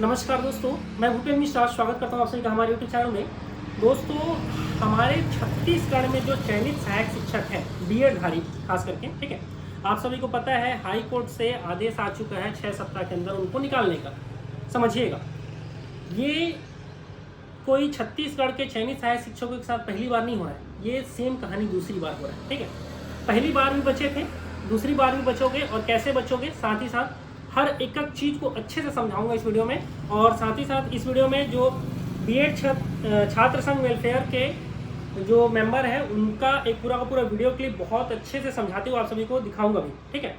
नमस्कार दोस्तों, मैं भूपेंद्र मिश्रा स्वागत करता हूँ आप सभी का हमारे यूट्यूब चैनल में। दोस्तों, हमारे छत्तीसगढ़ में जो चयनित सहायक शिक्षक हैं बीएड धारी खास करके, ठीक है, आप सभी को पता है हाई कोर्ट से आदेश आ चुका है 6 सप्ताह के अंदर उनको निकालने का। समझिएगा, ये कोई छत्तीसगढ़ के चयनित सहायक शिक्षकों के साथ पहली बार नहीं हो रहा है, ये सेम कहानी दूसरी बार हो रहा है। ठीक है, पहली बार भी बचे थे, दूसरी बार भी बचोगे, और कैसे बचोगे, साथ ही साथ हर एक चीज़ को अच्छे से समझाऊंगा इस वीडियो में। और साथ ही साथ इस वीडियो में जो बीएड छात्र संघ वेलफेयर के जो मेंबर हैं उनका एक पूरा का पूरा वीडियो क्लिप बहुत अच्छे से समझाते हुए आप सभी को दिखाऊंगा भी। ठीक है,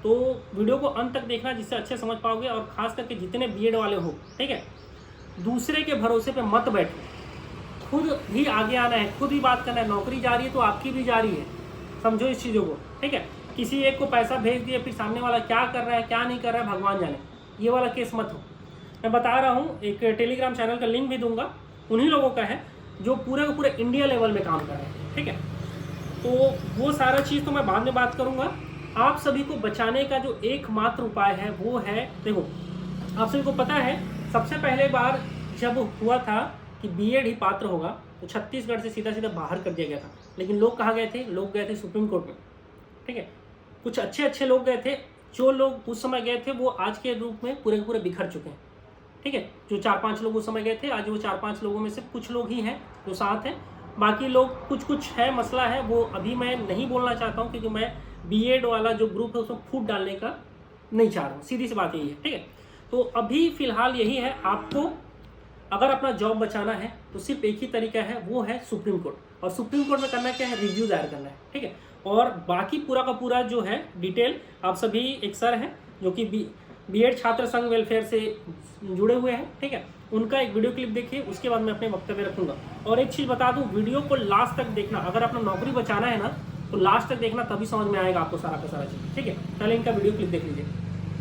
तो वीडियो को अंत तक देखना जिससे अच्छे समझ पाओगे। और खास करके जितने बीएड वाले हो, ठीक है, दूसरे के भरोसे पे मत बैठो, खुद ही आगे आना है, खुद ही बात करना है। नौकरी जा रही है तो आपकी भी जा रही है, समझो इस चीज़ों को। ठीक है, किसी एक को पैसा भेज दिया, फिर सामने वाला क्या कर रहा है क्या नहीं कर रहा है भगवान जाने, ये वाला केस मत हो। मैं बता रहा हूँ, एक टेलीग्राम चैनल का लिंक भी दूंगा, उन्हीं लोगों का है जो पूरे का पूरे इंडिया लेवल में काम कर रहे हैं। ठीक है, तो वो सारा चीज़ तो मैं बाद में बात करूँगा। आप सभी को बचाने का जो एकमात्र उपाय है वो है, देखो आप सभी को पता है सबसे पहले बार जब हुआ था कि बीएड ही पात्र होगा तो छत्तीसगढ़ से सीधा सीधा बाहर कर दिया गया था। लेकिन लोग कहाँ गए थे? लोग गए थे सुप्रीम कोर्ट में। ठीक है, कुछ अच्छे लोग गए थे, जो लोग उस समय गए थे वो आज के रूप में पूरे पूरे बिखर चुके हैं। ठीक है, जो 4-5 लोग उस समय गए थे, आज वो 4-5 लोगों में से कुछ लोग ही हैं जो साथ हैं, बाकी लोग कुछ है मसला है, वो अभी मैं नहीं बोलना चाहता हूँ क्योंकि मैं बीएड वाला जो ग्रुप है उसमें फूट डालने का नहीं चाह रहा हूँ, सीधी सी बात यही है। ठीक है, तो अभी फिलहाल यही है, आपको अगर अपना जॉब बचाना है तो सिर्फ एक ही तरीका है, वो है सुप्रीम कोर्ट। और सुप्रीम कोर्ट में करना क्या है? रिव्यू दायर करना है। ठीक है, और बाकी पूरा का पूरा जो है डिटेल, आप सभी एक सर हैं जो कि बीएड छात्र संघ वेलफेयर से जुड़े हुए हैं, ठीक है, उनका एक वीडियो क्लिप देखिए, उसके बाद मैं अपने वक्तव्य रखूंगा। और एक चीज़ बता दूं, वीडियो को लास्ट तक देखना, अगर अपना नौकरी बचाना है ना तो लास्ट तक देखना, तभी समझ में आएगा आपको सारा का सारा चीज़। ठीक है, पहले इनका वीडियो क्लिप देख लीजिए।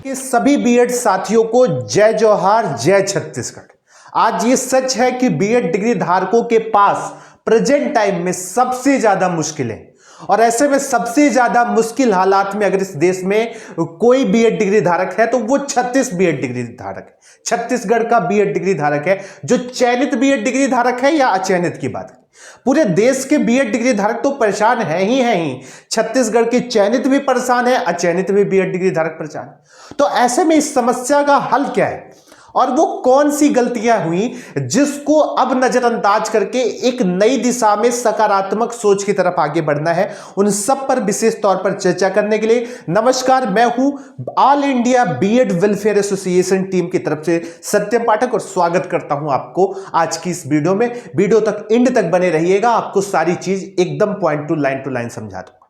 कि सभी बीएड साथियों को जय जोहार, जय छत्तीसगढ़। आज ये सच है कि बीएड डिग्री धारकों के पास प्रेजेंट टाइम में सबसे ज्यादा मुश्किलें, और ऐसे में सबसे ज्यादा मुश्किल हालात में अगर इस देश में कोई बीएड डिग्री धारक है तो वो 36 बीएड डिग्री धारक है, छत्तीसगढ़ का बीएड डिग्री धारक है। जो चयनित बीएड डिग्री धारक है या अचयनित की बात है, पूरे देश के बीएड डिग्री धारक तो परेशान है ही। छत्तीसगढ़ के चयनित भी परेशान है, अचयनित भी बीएड डिग्री धारक परेशान है। तो ऐसे में इस समस्या का हल क्या है और वो कौन सी गलतियां हुई जिसको अब नजरअंदाज करके एक नई दिशा में सकारात्मक सोच की तरफ आगे बढ़ना है, उन सब पर विशेष तौर पर चर्चा करने के लिए नमस्कार, मैं हूं all India B Ed welfare association team की तरफ से सत्यम पाठक और स्वागत करता हूं आपको आज की इस वीडियो में। वीडियो तक एंड तक बने रहिएगा, आपको सारी चीज एकदम पॉइंट टू लाइन समझा दूंगा।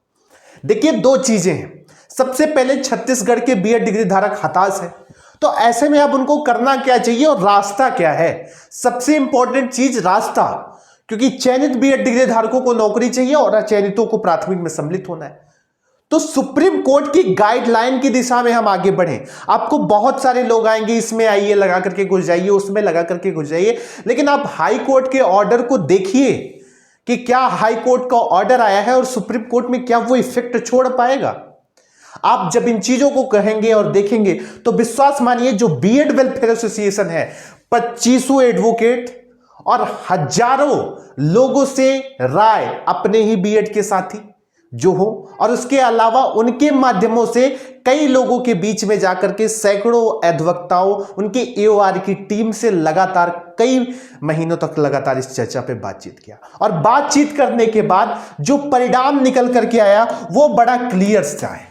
देखिए, दो चीजें हैं। सबसे पहले छत्तीसगढ़ के बीएड डिग्री धारक हताश है, तो ऐसे में अब उनको करना क्या चाहिए और रास्ता क्या है? सबसे इंपॉर्टेंट चीज रास्ता, क्योंकि चयनित बीएड डिग्री धारकों को नौकरी चाहिए और अचयनितों को प्राथमिक में सम्मिलित होना है। तो सुप्रीम कोर्ट की गाइडलाइन की दिशा में हम आगे बढ़े। आपको बहुत सारे लोग आएंगे, इसमें आइए लगा करके घुस जाइए, उसमें लगा करके घुस जाइए, लेकिन आप हाई कोर्ट के ऑर्डर को देखिए कि क्या हाई कोर्ट का ऑर्डर आया है और सुप्रीम कोर्ट में क्या वो इफेक्ट छोड़ पाएगा। आप जब इन चीजों को कहेंगे और देखेंगे तो विश्वास मानिए, जो बीएड वेलफेयर एसोसिएशन है, 25 एडवोकेट और हजारों लोगों से राय अपने ही बीएड के साथी जो हो, और उसके अलावा उनके माध्यमों से कई लोगों के बीच में जाकर के सैकड़ों अधिवक्ताओं, उनके एओआर की टीम से लगातार कई महीनों तक लगातार इस चर्चा पे बातचीत किया, और बातचीत करने के बाद जो परिणाम निकल करके आया वो बड़ा क्लियर सा है।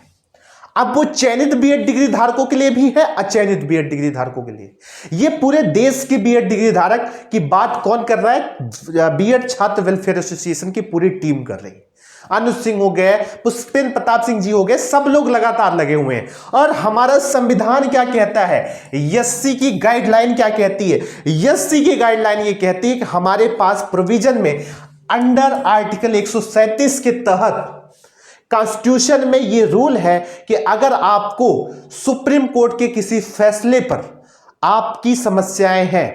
अब वो चयनित बीएड डिग्री धारकों के लिए भी है, अचयनित बीएड डिग्री धारकों के लिए। ये पूरे देश के बीएड डिग्री धारक की बात कौन कर रहा है? बीएड छात्र वेलफेयर एसोसिएशन की पूरी टीम कर रही है। अनुज सिंह हो गए, पुष्पेंद्र प्रताप सिंह जी हो गए, सब लोग लगातार लगे हुए हैं। और हमारा संविधान क्या कहता है, एससी की गाइडलाइन क्या कहती है? एससी की गाइडलाइन ये कहती है कि हमारे पास प्रोविजन में अंडर आर्टिकल 137 के तहत कॉन्स्टिट्यूशन में यह रूल है कि अगर आपको सुप्रीम कोर्ट के किसी फैसले पर आपकी समस्याएं हैं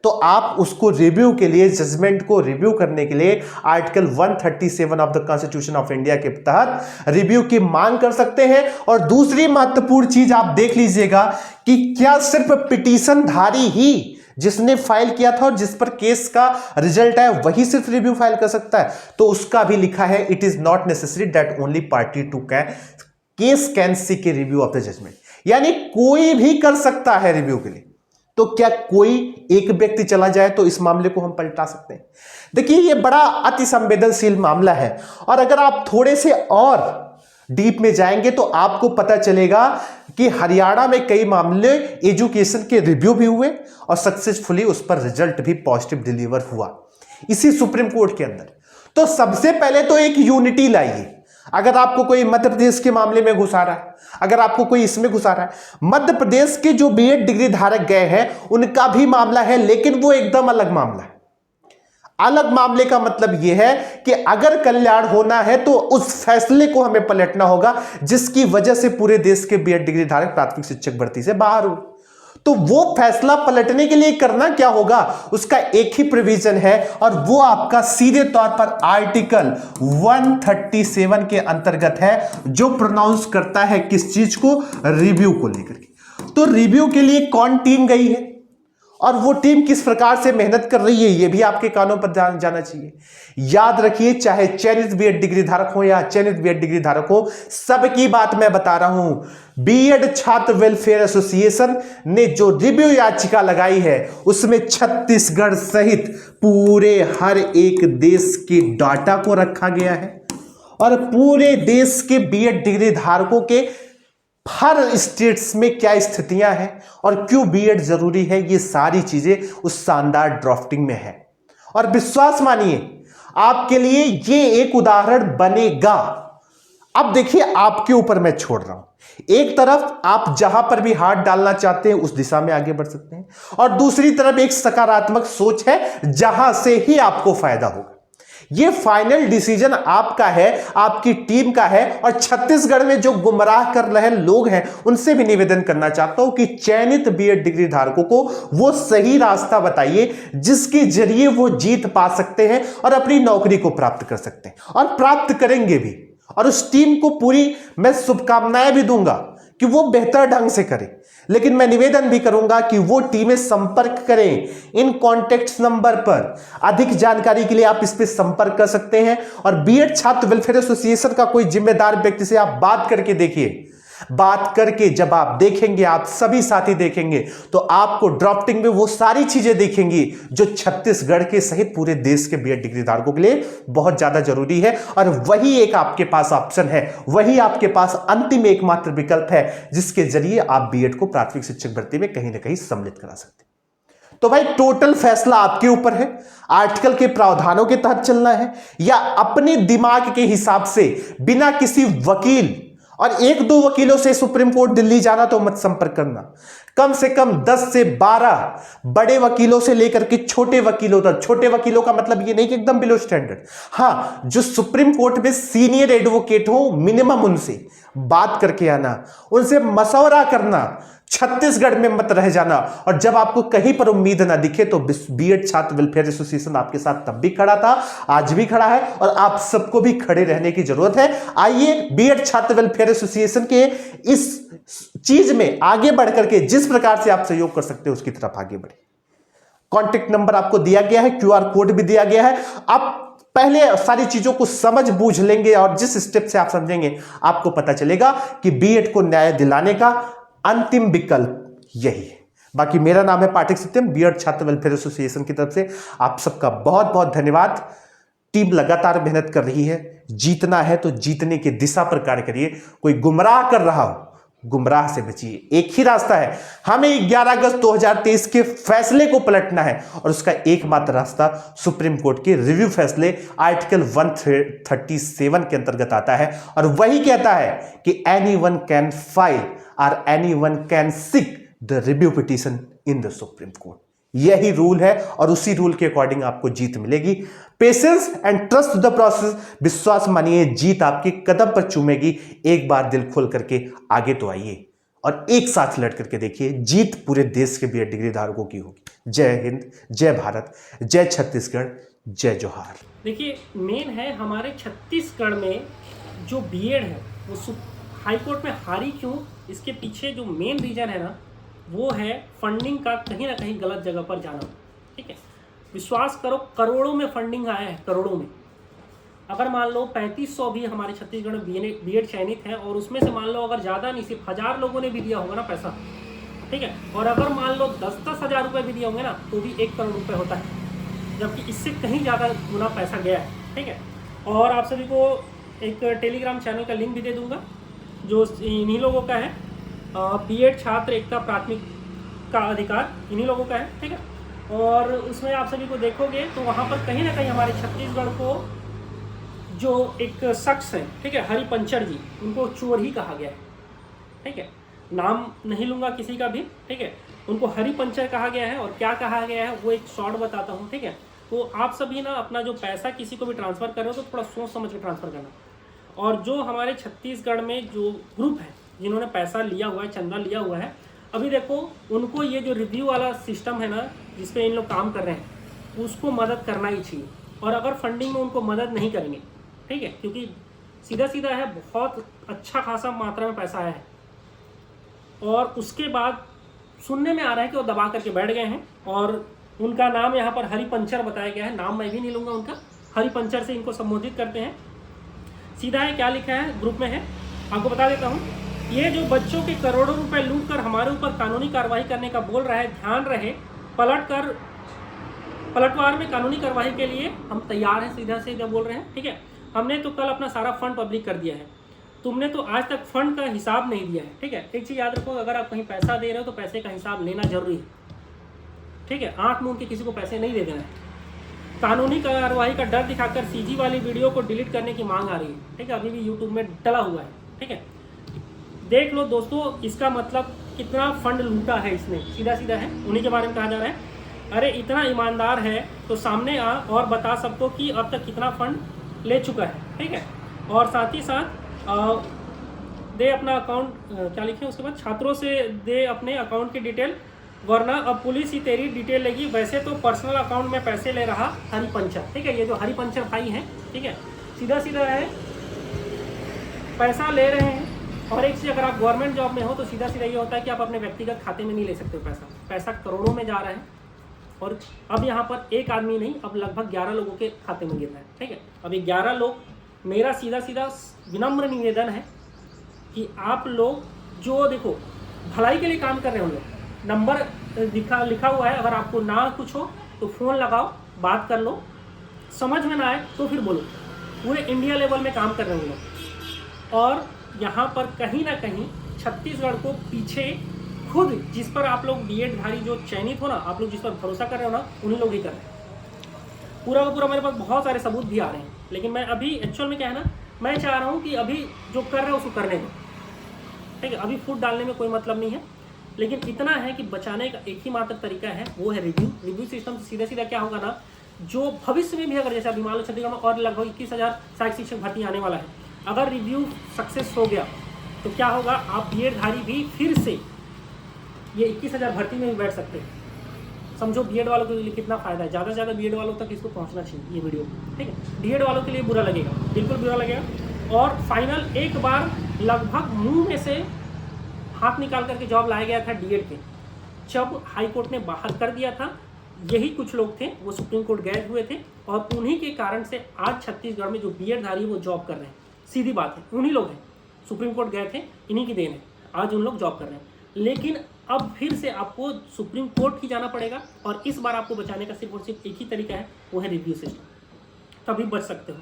तो आप उसको रिव्यू के लिए, जजमेंट को रिव्यू करने के लिए article 137 of the constitution of India के तहत रिव्यू की मांग कर सकते हैं। और दूसरी महत्वपूर्ण चीज आप देख लीजिएगा कि क्या सिर्फ पिटीशनधारी ही, जिसने फाइल किया था और जिस पर केस का रिजल्ट है, वही सिर्फ रिव्यू फाइल कर सकता है? तो उसका भी लिखा है, it is not necessary that only party to case can seek a review of the judgment. यानी कोई भी कर सकता है रिव्यू के लिए। तो क्या कोई एक व्यक्ति चला जाए तो इस मामले को हम पलटा सकते हैं? देखिए, यह बड़ा अति संवेदनशील मामला है और अगर आप थोड़े से और डीप में जाएंगे तो आपको पता चलेगा कि हरियाणा में कई मामले एजुकेशन के रिव्यू भी हुए और सक्सेसफुली उस पर रिजल्ट भी पॉजिटिव डिलीवर हुआ इसी सुप्रीम कोर्ट के अंदर। तो सबसे पहले तो एक यूनिटी लाइए। अगर आपको कोई मध्य प्रदेश के मामले में घुसा रहा है, अगर आपको कोई इसमें घुसा रहा है, मध्य प्रदेश के जो बीएड डिग्री धारक गए हैं उनका भी मामला है, लेकिन वो एकदम अलग मामला है। अलग मामले का मतलब यह है कि अगर कल्याण होना है तो उस फैसले को हमें पलटना होगा जिसकी वजह से पूरे देश के बीएड डिग्री धारक प्राथमिक शिक्षक भर्ती से बाहर हो। तो वो फैसला पलटने के लिए करना क्या होगा, उसका एक ही प्रोविजन है और वो आपका सीधे तौर पर आर्टिकल 137 के अंतर्गत है, जो प्रोनाउंस करता है किस चीज को, रिव्यू को लेकर के। तो रिव्यू के लिए कौन टीम गई है और वो टीम किस प्रकार से मेहनत कर रही है, ये भी आपके कानों पर जाना चाहिए। याद रखिए, चाहे चयनित बीएड डिग्री धारक हो या चयनित बीएड डिग्री धारक हो, सबकी बात मैं बता रहा हूं। बीएड छात्र वेलफेयर एसोसिएशन ने जो रिव्यू याचिका लगाई है उसमें छत्तीसगढ़ सहित पूरे हर एक देश के डाटा को रखा गया है और पूरे देश के बीएड डिग्री धारकों के हर स्टेट्स में क्या स्थितियां हैं और क्यों बीएड जरूरी है, ये सारी चीजें उस शानदार ड्राफ्टिंग में है। और विश्वास मानिए, आपके लिए ये एक उदाहरण बनेगा। अब देखिए, आपके ऊपर मैं छोड़ रहा हूं। एक तरफ आप जहां पर भी हाथ डालना चाहते हैं उस दिशा में आगे बढ़ सकते हैं और दूसरी तरफ एक सकारात्मक सोच है जहां से ही आपको फायदा होगा। ये फाइनल डिसीजन आपका है, आपकी टीम का है। और छत्तीसगढ़ में जो गुमराह कर रहे लोग हैं उनसे भी निवेदन करना चाहता हूं कि चयनित बीएड डिग्री धारकों को वो सही रास्ता बताइए जिसके जरिए वो जीत पा सकते हैं और अपनी नौकरी को प्राप्त कर सकते हैं और प्राप्त करेंगे भी। और उस टीम को पूरी मैं शुभकामनाएं भी दूंगा कि वो बेहतर ढंग से करे, लेकिन मैं निवेदन भी करूंगा कि वो टीमें संपर्क करें इन कॉन्टेक्ट नंबर पर। अधिक जानकारी के लिए आप इस पे संपर्क कर सकते हैं और बीएड छात्र वेलफेयर एसोसिएशन का कोई जिम्मेदार व्यक्ति से आप बात करके देखिए। बात करके जब आप देखेंगे, आप सभी साथी देखेंगे, तो आपको ड्राफ्टिंग में वो सारी चीजें दिखेंगी जो छत्तीसगढ़ के सहित पूरे देश के बीएड डिग्री धारकों के लिए बहुत ज्यादा जरूरी है। और वही एक आपके पास ऑप्शन है, वही आपके पास अंतिम एकमात्र विकल्प है जिसके जरिए आप बीएड को प्राथमिक शिक्षक भर्ती में कहीं ना कहीं सम्मिलित करा सकते हैं। तो भाई, टोटल फैसला आपके ऊपर है। आर्टिकल के प्रावधानों के तहत चलना है या अपने दिमाग के हिसाब से बिना किसी वकील और एक दो वकीलों से सुप्रीम कोर्ट दिल्ली जाना तो मत संपर्क करना। कम से कम 10 से 12 बड़े वकीलों से लेकर के छोटे वकीलों तक। छोटे वकीलों का मतलब ये नहीं कि एकदम बिलो स्टैंडर्ड, हाँ, जो सुप्रीम कोर्ट में सीनियर एडवोकेट हो मिनिमम, उनसे बात करके आना, उनसे मशवरा करना। छत्तीसगढ़ में मत रह जाना। और जब आपको कहीं पर उम्मीद ना दिखे तो बीएड छात्र वेलफेयर एसोसिएशन आपके साथ तब भी खड़ा था, आज भी खड़ा है और आप सबको भी खड़े रहने की जरूरत है। आइए बीएड छात्र वेलफेयर एसोसिएशन के इस चीज में आगे बढ़ करके जिस प्रकार से आप सहयोग कर सकते हैं उसकी तरफ आगे बढ़े। कॉन्टेक्ट नंबर आपको दिया गया है, क्यूआर कोड भी दिया गया है। आप पहले सारी चीजों को समझ बूझ लेंगे और जिस स्टेप से आप समझेंगे आपको पता चलेगा कि बीएड को न्याय दिलाने का अंतिम विकल्प यही है। बाकी मेरा नाम है पाठक सत्यम, बीएड छात्र वेलफेयर एसोसिएशन की तरफ से आप सबका बहुत बहुत धन्यवाद। टीम लगातार मेहनत कर रही है। जीतना है तो जीतने की दिशा पर कार्य करिए। कोई गुमराह कर रहा हो, गुमराह से बचिए। एक ही रास्ता है, हमें 11 अगस्त 2023 के फैसले को पलटना है और उसका एकमात्र रास्ता सुप्रीम कोर्ट के रिव्यू फैसले आर्टिकल 137 के अंतर्गत आता है और वही कहता है कि एनीवन कैन फाइल और anyone can seek the review petition in the supreme court. यही रूल है और उसी रूल के अकॉर्डिंग आपको जीत मिलेगी। Patience and trust the process. विश्वास मानिए, जीत आपकी कदम पर चूमेगी। एक बार दिल खोल करके आगे तो आइए और एक साथ लड़ करके देखिए, जीत पूरे देश के बीएड डिग्री धारकों की होगी। जय हिंद, जय भारत, जय छत्तीसगढ़, जय जोहार। देखिए, मेन है हमारे छत्तीसगढ़ में जो बीएड है वो हाई कोर्ट में हारी क्यों, इसके पीछे जो मेन रीज़न है ना, वो है फंडिंग का कहीं ना कहीं गलत जगह पर जाना। ठीक है, विश्वास करो, करोड़ों में फंडिंग आया है, करोड़ों में। अगर मान लो 3500 भी हमारे छत्तीसगढ़ में बीएड चयनित है, और उसमें से मान लो अगर ज़्यादा नहीं, सिर्फ 1000 लोगों ने भी दिया होगा ना पैसा, ठीक है, और अगर मान लो 10-10 हज़ार रुपये भी दिए होंगे ना, तो भी 1 करोड़ रुपये होता है, जबकि इससे कहीं ज़्यादा गुना पैसा गया है। ठीक है, और आप सभी को एक टेलीग्राम चैनल का लिंक भी दे दूंगा, जो इन्हीं लोगों का है, बीएड छात्र एकता प्राथमिक का अधिकार इन्हीं लोगों का है। ठीक है, और उसमें आप सभी को देखोगे तो वहाँ पर कहीं ना कहीं हमारे छत्तीसगढ़ को जो एक शख्स है, ठीक है, हरिपंचर जी, उनको चोर ही कहा गया है। ठीक है, नाम नहीं लूँगा किसी का भी। ठीक है, उनको हरिपंचर कहा गया है, और क्या कहा गया है वो एक शॉर्ट बताता हूँ। ठीक है, तो आप सभी ना अपना जो पैसा किसी को भी ट्रांसफ़र कर रहे हो तो थोड़ा सोच समझ के ट्रांसफ़र करना। और जो हमारे छत्तीसगढ़ में जो ग्रुप है जिन्होंने पैसा लिया हुआ है, चंदा लिया हुआ है, अभी देखो उनको ये जो रिव्यू वाला सिस्टम है ना, जिस पे इन लोग काम कर रहे हैं, उसको मदद करना ही चाहिए। और अगर फंडिंग में उनको मदद नहीं करेंगे, ठीक है, क्योंकि सीधा सीधा है, बहुत अच्छा खासा मात्रा में पैसा आया है, और उसके बाद सुनने में आ रहा है कि वो दबा करके बैठ गए हैं, और उनका नाम यहाँ पर हरिपंचर बताया गया है। नाम मैं भी नहीं लूँगा उनका, हरिपंचर से इनको संबोधित करते हैं। सीधा है, क्या लिखा है ग्रुप में है, आपको बता देता हूँ। ये जो बच्चों के करोड़ों रुपए लूट कर हमारे ऊपर कानूनी कार्रवाई करने का बोल रहा है, ध्यान रहे, पलटवार में कानूनी कार्रवाई के लिए हम तैयार हैं, सीधा सीधा बोल रहे हैं। ठीक है, हमने तो कल अपना सारा फंड पब्लिक कर दिया है, तुमने तो आज तक फंड का हिसाब नहीं दिया है। ठीक है, एक चीज़ याद रखो, अगर आप कहीं पैसा दे रहे हो तो पैसे का हिसाब लेना जरूरी है। ठीक है, आँख मूंद के किसी को पैसे नहीं दे देना है। कानूनी कार्रवाई का डर दिखाकर सीजी वाली वीडियो को डिलीट करने की मांग आ रही है। ठीक है, अभी भी यूट्यूब में डला हुआ है। ठीक है, देख लो दोस्तों, इसका मतलब कितना फंड लूटा है इसने, सीधा सीधा है, उन्हीं के बारे में कहा जा रहा है। अरे इतना ईमानदार है तो सामने आ और बता सबको कि अब तक कितना फंड ले चुका है। ठीक है, और साथ ही साथ दे अपना अकाउंट, क्या लिखे उसके बाद, छात्रों से दे अपने अकाउंट की डिटेल, वरना अब पुलिस ही तेरी डिटेल लेगी। वैसे तो पर्सनल अकाउंट में पैसे ले रहा हरिपंचर। ठीक है, ये जो हरिपंचर भाई हैं, ठीक है, सीधा सीधा है, पैसा ले रहे हैं। और एक चीज़, अगर आप गवर्नमेंट जॉब में हो तो सीधा सीधा ये होता है कि आप अपने व्यक्तिगत खाते में नहीं ले सकते हो पैसा करोड़ों में जा रहा है। और अब यहाँ पर एक आदमी नहीं, अब लगभग 11 लोगों के खाते में गिर रहा है। ठीक है, अब ये 11 लोग, मेरा सीधा सीधा विनम्र निवेदन है कि आप लोग जो देखो भलाई के लिए काम कर रहे हो, उन लोग नंबर लिखा हुआ है, अगर आपको ना कुछ हो तो फ़ोन लगाओ, बात कर लो, समझ में ना आए तो फिर बोलो। पूरे इंडिया लेवल में काम कर रहे हो लोग, और यहाँ पर कहीं ना कहीं छत्तीसगढ़ को पीछे खुद, जिस पर आप लोग बीएड धारी जो चयनित हो ना, आप लोग जिस पर भरोसा कर रहे हो ना, उन्हीं लोग ही कर रहे हैं। पूरा का पूरा मेरे पास बहुत सारे सबूत भी आ रहे हैं, लेकिन मैं अभी एक्चुअल में क्या है ना, मैं चाह रहा हूँ कि अभी जो कर रहे हो उसको करने दो। ठीक है, अभी फूट डालने में कोई मतलब नहीं है, लेकिन इतना है कि बचाने का एक ही मात्र तरीका है, वो है रिव्यू सिस्टम से। सीधा सीधा क्या होगा ना, जो भविष्य में भी अगर जैसे अभी मान लो छत्तीसगढ़ में और लगभग 21,000 सहायक शिक्षक भर्ती आने वाला है, अगर रिव्यू सक्सेस हो गया तो क्या होगा, आप बीएड धारी भी फिर से ये 21,000 भर्ती में भी बैठ सकते हैं। समझो बीएड वालों के लिए कितना फायदा है, ज़्यादा से ज़्यादा बीएड वालों तक इसको पहुंचना चाहिए ये वीडियो। ठीक है, बीएड वालों के लिए बुरा लगेगा, बिल्कुल बुरा लगेगा। और फाइनल एक बार लगभग मुंह में से हाथ निकाल करके जॉब लाया गया था डीएड के, जब हाई कोर्ट ने बाहर कर दिया था, यही कुछ लोग थे वो सुप्रीम कोर्ट गए हुए थे, और उन्हीं के कारण से आज छत्तीसगढ़ में जो बीएड धारी वो जॉब कर रहे हैं। सीधी बात है, उन्हीं लोग हैं, सुप्रीम कोर्ट गए थे, इन्हीं की देन है, आज उन लोग जॉब कर रहे हैं। लेकिन अब फिर से आपको सुप्रीम कोर्ट ही जाना पड़ेगा, और इस बार आपको बचाने का सिर्फ और सिर्फ एक ही तरीका है, वो है रिव्यू सिस्टम, तभी बच सकते हो।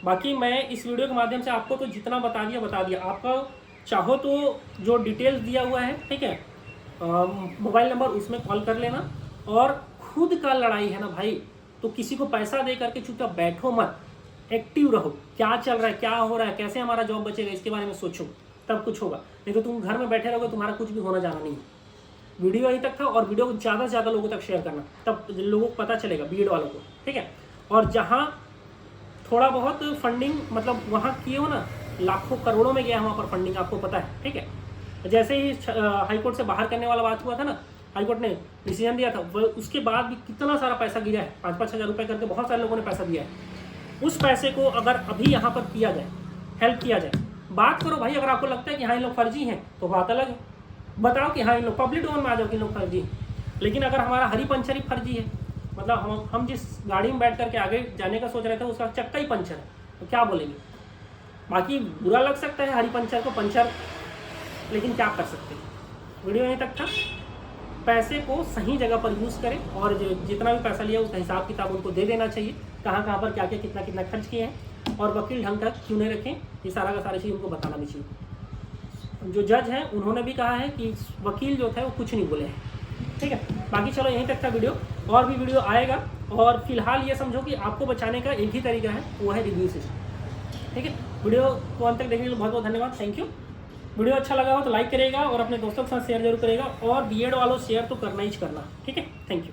बाकी मैं इस वीडियो के माध्यम से आपको तो जितना बता दिया, आपका चाहो तो जो डिटेल्स दिया हुआ है, ठीक है, मोबाइल नंबर, उसमें कॉल कर लेना। और खुद का लड़ाई है ना भाई, तो किसी को पैसा दे करके चुपचाप बैठो मत, एक्टिव रहो, क्या चल रहा है, क्या हो रहा है, कैसे हमारा जॉब बचेगा, इसके बारे में सोचो, तब कुछ होगा। नहीं तो तुम घर में बैठे रहोगे, तुम्हारा कुछ भी होना जाना नहीं है। वीडियो यहीं तक था, और वीडियो को ज़्यादा से ज़्यादा लोगों तक शेयर करना, तब लोगों को पता चलेगा, बीएड वालों को। ठीक है, और जहाँ थोड़ा बहुत फंडिंग मतलब वहाँ किए हो ना, लाखों करोड़ों में गया वहाँ पर फंडिंग, आपको पता है। ठीक है, जैसे ही हाई कोर्ट से बाहर करने वाला बात हुआ था ना, हाई कोर्ट ने डिसीजन दिया था, उसके बाद भी कितना सारा पैसा गिरा है, 5-5 हज़ार रुपये करके बहुत सारे लोगों ने पैसा दिया है। उस पैसे को अगर अभी यहाँ पर किया जाए, हेल्प किया जाए, बात करो भाई। अगर आपको लगता है कि हाँ इन लोग फर्जी हैं तो बात अलग है, बताओ कि हाँ इन लोग पब्लिक डोमेन में आ जाओ कि इन लोग फर्जी हैं। लेकिन अगर हमारा हरी पंचर ही फर्जी है, मतलब हम जिस गाड़ी में बैठ करके आगे जाने का सोच रहे थे उसका चक्का ही पंचर है, तो क्या बोलेंगे। बाकी बुरा लग सकता है हरी पंचर को पंचर, लेकिन क्या कर सकते हैं। वीडियो यहीं तक था। पैसे को सही जगह पर यूज़ करें और जो जितना भी पैसा लिया उसका हिसाब किताब उनको दे देना चाहिए, कहाँ पर क्या क्या कितना कितना खर्च किए हैं, और वकील ढंग का क्यों नहीं रखें, ये सारा का सारा चीज़ उनको बताना भी चाहिए। जो जज हैं उन्होंने भी कहा है कि वकील जो थे वो कुछ नहीं बोले हैं, ठीक है। बाकी चलो यहीं तक था वीडियो, और भी वीडियो आएगा। और फिलहाल ये समझो कि आपको बचाने का एक ही तरीका है, वो है रिव्यू सिस्टम, ठीक है। वीडियो को अंत तक देखने के लिए बहुत बहुत धन्यवाद, थैंक यू। वीडियो अच्छा लगा हो तो लाइक करेगा और अपने दोस्तों के साथ शेयर जरूर करेगा, और बीएड वालों शेयर तो करना ही करना, ठीक है। Thank you.